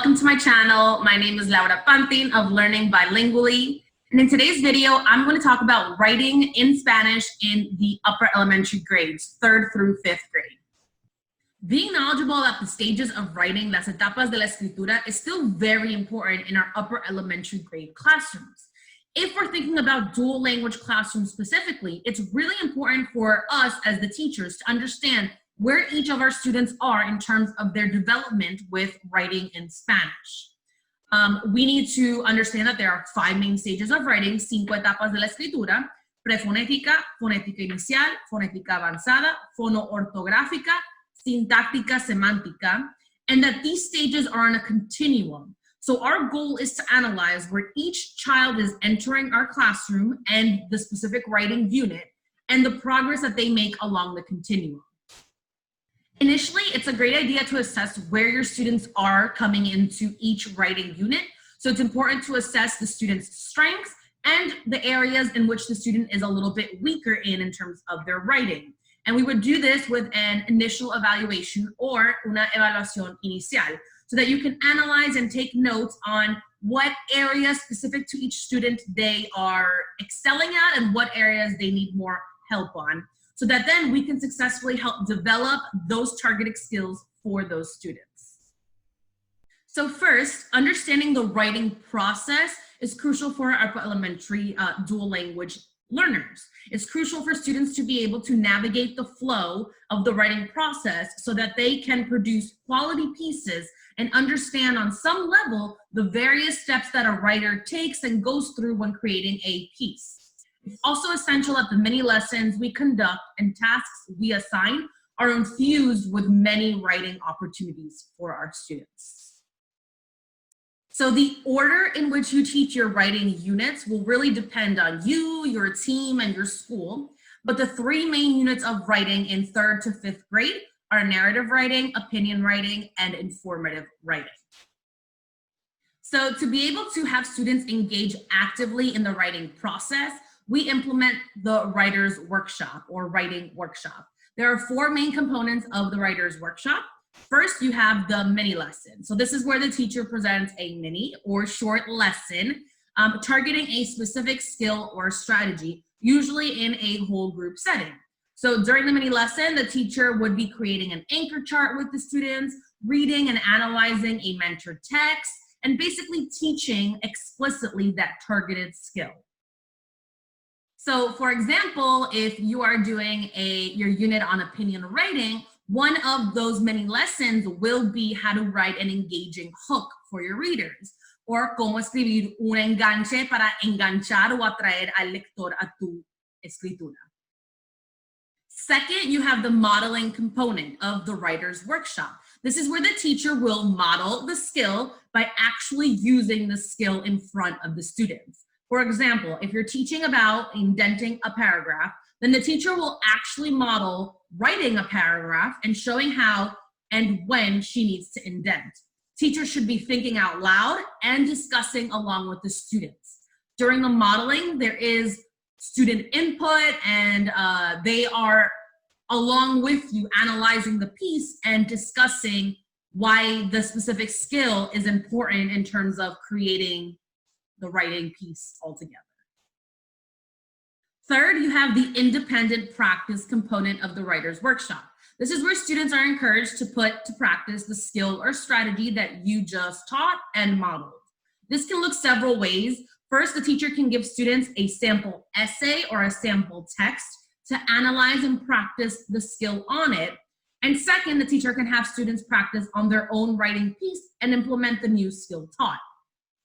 welcome to my channel. My name is Laura Pantin of Learning Bilingually. And in today's video, I'm going to talk about writing in Spanish in the upper elementary grades, 3rd through 5th grade. Being knowledgeable about the stages of writing, las etapas de la escritura, is still very important in our upper elementary grade classrooms. If we're thinking about dual language classrooms specifically, it's really important for us as the teachers to understand where each of our students are in terms of their development with writing in Spanish. We need to understand that there are 5 main stages of writing, 5 etapas de la escritura: prefonética, fonética inicial, fonética avanzada, fonoortográfica, sintáctica, semántica, and that these stages are on a continuum. So our goal is to analyze where each child is entering our classroom and the specific writing unit and the progress that they make along the continuum. Initially, it's a great idea to assess where your students are coming into each writing unit. So it's important to assess the student's strengths and the areas in which the student is a little bit weaker in terms of their writing. And we would do this with an initial evaluation or una evaluación inicial, so that you can analyze and take notes on what areas specific to each student they are excelling at and what areas they need more help on, so that then we can successfully help develop those targeted skills for those students. So first, understanding the writing process is crucial for our upper elementary dual language learners. It's crucial for students to be able to navigate the flow of the writing process so that they can produce quality pieces and understand on some level the various steps that a writer takes and goes through when creating a piece. It's also essential that the mini lessons we conduct and tasks we assign are infused with many writing opportunities for our students. So the order in which you teach your writing units will really depend on you, your team, and your school. But the 3 main units of writing in 3rd to 5th grade are narrative writing, opinion writing, and informative writing. So to be able to have students engage actively in the writing process, we implement the writer's workshop or writing workshop. There are 4 main components of the writer's workshop. First, you have the mini lesson. So this is where the teacher presents a mini or short lesson targeting a specific skill or strategy, usually in a whole group setting. So during the mini lesson, the teacher would be creating an anchor chart with the students, reading and analyzing a mentored text, and basically teaching explicitly that targeted skill. So for example, if you are doing your unit on opinion writing, one of those many lessons will be how to write an engaging hook for your readers, or cómo escribir un enganche para enganchar o atraer al lector a tu escritura. Second, you have the modeling component of the writer's workshop. This is where the teacher will model the skill by actually using the skill in front of the students. For example, if you're teaching about indenting a paragraph, then the teacher will actually model writing a paragraph and showing how and when she needs to indent. Teachers should be thinking out loud and discussing along with the students. During the modeling, there is student input, and they are along with you analyzing the piece and discussing why the specific skill is important in terms of creating the writing piece altogether. Third, you have the independent practice component of the writer's workshop. This is where students are encouraged to put to practice the skill or strategy that you just taught and modeled. This can look several ways. First, the teacher can give students a sample essay or a sample text to analyze and practice the skill on it. And second, the teacher can have students practice on their own writing piece and implement the new skill taught.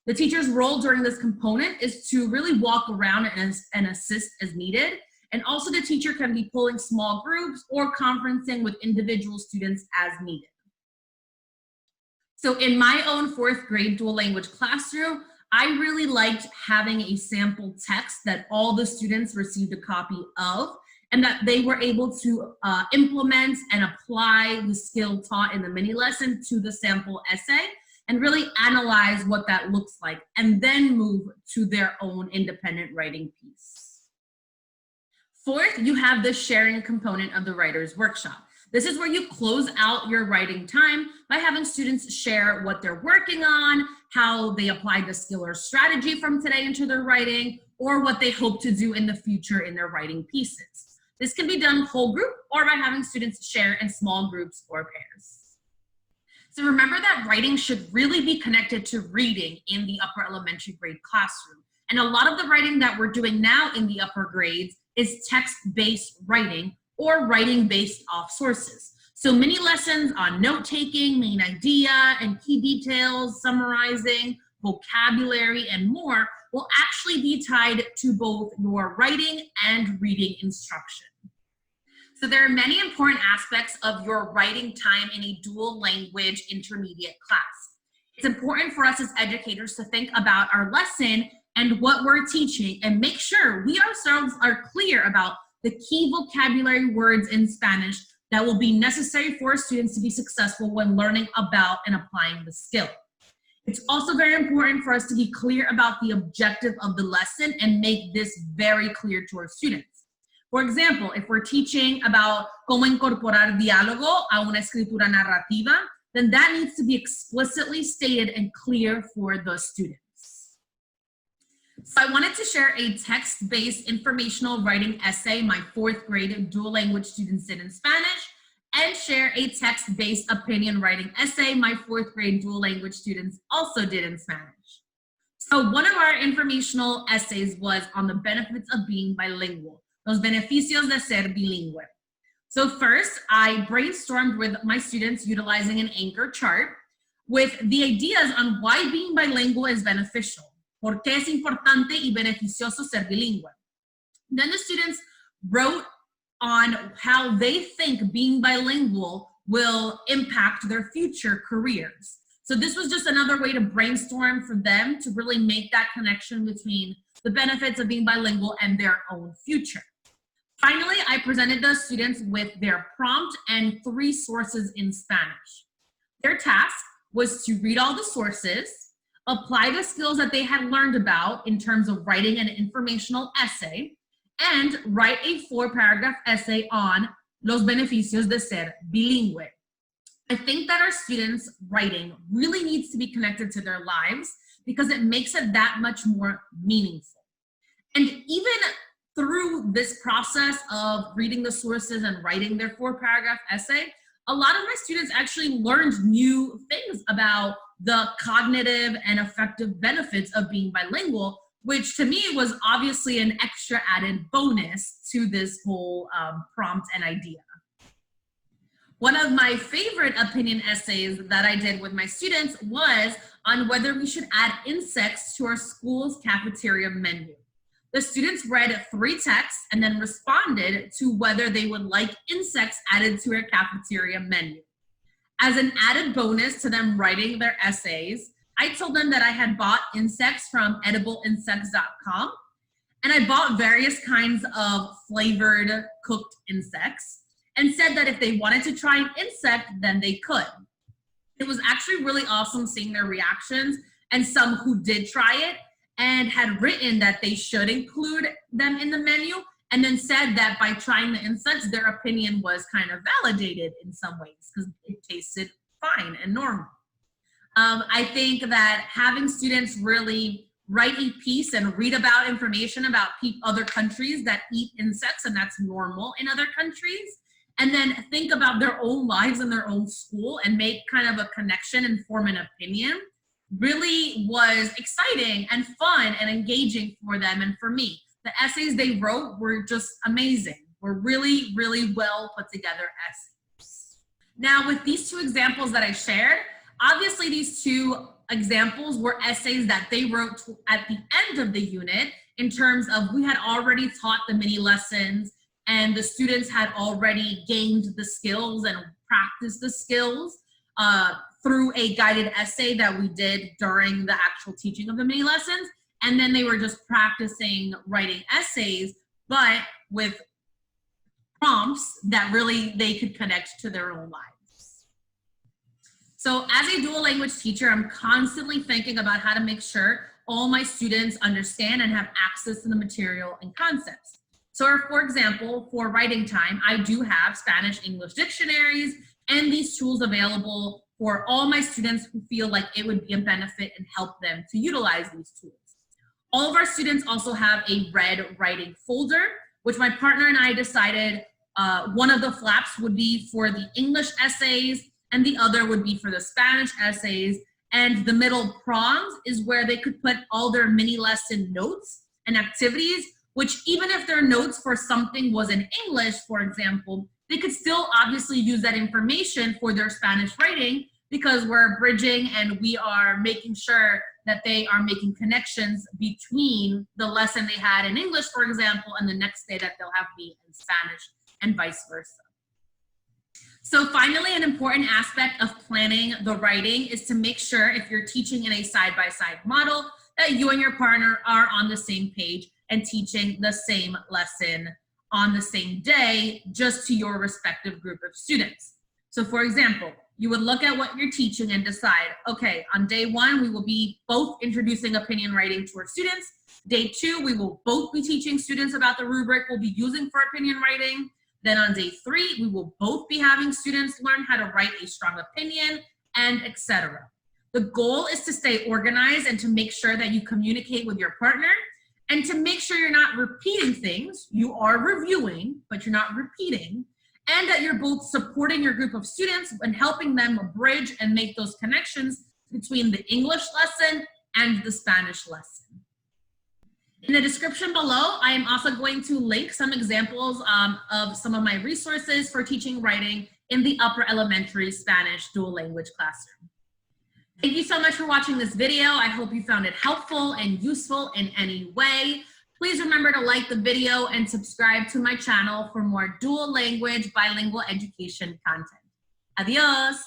The teacher's role during this component is to really walk around and assist as needed. And also the teacher can be pulling small groups or conferencing with individual students as needed. So in my own 4th grade dual language classroom, I really liked having a sample text that all the students received a copy of, and that they were able to implement and apply the skill taught in the mini lesson to the sample essay, and really analyze what that looks like, and then move to their own independent writing piece. Fourth, you have the sharing component of the writer's workshop. This is where you close out your writing time by having students share what they're working on, how they applied the skill or strategy from today into their writing, or what they hope to do in the future in their writing pieces. This can be done whole group or by having students share in small groups or pairs. So remember that writing should really be connected to reading in the upper elementary grade classroom. And a lot of the writing that we're doing now in the upper grades is text-based writing or writing based off sources. So mini lessons on note-taking, main idea and key details, summarizing, vocabulary, and more will actually be tied to both your writing and reading instruction. So there are many important aspects of your writing time in a dual language intermediate class. It's important for us as educators to think about our lesson and what we're teaching and make sure we ourselves are clear about the key vocabulary words in Spanish that will be necessary for students to be successful when learning about and applying the skill. It's also very important for us to be clear about the objective of the lesson and make this very clear to our students. For example, if we're teaching about cómo incorporar diálogo a una escritura narrativa, then that needs to be explicitly stated and clear for the students. So I wanted to share a text-based informational writing essay my 4th grade dual language students did in Spanish, and share a text-based opinion writing essay my 4th grade dual language students also did in Spanish. So one of our informational essays was on the benefits of being bilingual. Los beneficios de ser bilingüe. So first, I brainstormed with my students utilizing an anchor chart with the ideas on why being bilingual is beneficial. ¿Por qué es importante y beneficioso ser bilingüe? Then the students wrote on how they think being bilingual will impact their future careers. So this was just another way to brainstorm for them to really make that connection between the benefits of being bilingual and their own future. Finally, I presented the students with their prompt and 3 sources in Spanish. Their task was to read all the sources, apply the skills that they had learned about in terms of writing an informational essay, and write a 4-paragraph essay on los beneficios de ser bilingüe. I think that our students' writing really needs to be connected to their lives because it makes it that much more meaningful. And even through this process of reading the sources and writing their 4-paragraph essay, a lot of my students actually learned new things about the cognitive and affective benefits of being bilingual, which to me was obviously an extra added bonus to this whole prompt and idea. One of my favorite opinion essays that I did with my students was on whether we should add insects to our school's cafeteria menu. The students read 3 texts and then responded to whether they would like insects added to our cafeteria menu. As an added bonus to them writing their essays, I told them that I had bought insects from edibleinsects.com, and I bought various kinds of flavored cooked insects and said that if they wanted to try an insect, then they could. It was actually really awesome seeing their reactions and some who did try it and had written that they should include them in the menu, and then said that by trying the insects, their opinion was kind of validated in some ways because it tasted fine and normal. I think that having students really write a piece and read about information about other countries that eat insects, and that's normal in other countries, and then think about their own lives in their own school and make kind of a connection and form an opinion, really was exciting and fun and engaging for them and for me. The essays they wrote were just amazing. Were really, really well put together essays. Now, with these 2 examples that I shared, obviously these 2 examples were essays that they wrote at the end of the unit in terms of we had already taught the mini lessons and the students had already gained the skills and practiced the skills through a guided essay that we did during the actual teaching of the mini lessons. And then they were just practicing writing essays, but with prompts that really they could connect to their own lives. So as a dual language teacher, I'm constantly thinking about how to make sure all my students understand and have access to the material and concepts. So for example, for writing time, I do have Spanish-English dictionaries and these tools available for all my students who feel like it would be a benefit and help them to utilize these tools. All of our students also have a red writing folder, which my partner and I decided one of the flaps would be for the English essays and the other would be for the Spanish essays. And the middle prongs is where they could put all their mini lesson notes and activities, which even if their notes for something was in English, for example, they could still obviously use that information for their Spanish writing because we're bridging and we are making sure that they are making connections between the lesson they had in English, for example, and the next day that they'll have me in Spanish and vice versa. So finally, an important aspect of planning the writing is to make sure if you're teaching in a side-by-side model that you and your partner are on the same page and teaching the same lesson on the same day, just to your respective group of students. So for example, you would look at what you're teaching and decide, okay, on day 1, we will be both introducing opinion writing to our students. Day 2, we will both be teaching students about the rubric we'll be using for opinion writing. Then on day 3, we will both be having students learn how to write a strong opinion, and etc. The goal is to stay organized and to make sure that you communicate with your partner and to make sure you're not repeating things. You are reviewing, but you're not repeating, and that you're both supporting your group of students and helping them bridge and make those connections between the English lesson and the Spanish lesson. In the description below, I am also going to link some examples of some of my resources for teaching writing in the upper elementary Spanish dual language classroom. Thank you so much for watching this video. I hope you found it helpful and useful in any way. Please remember to like the video and subscribe to my channel for more dual language bilingual education content. Adios.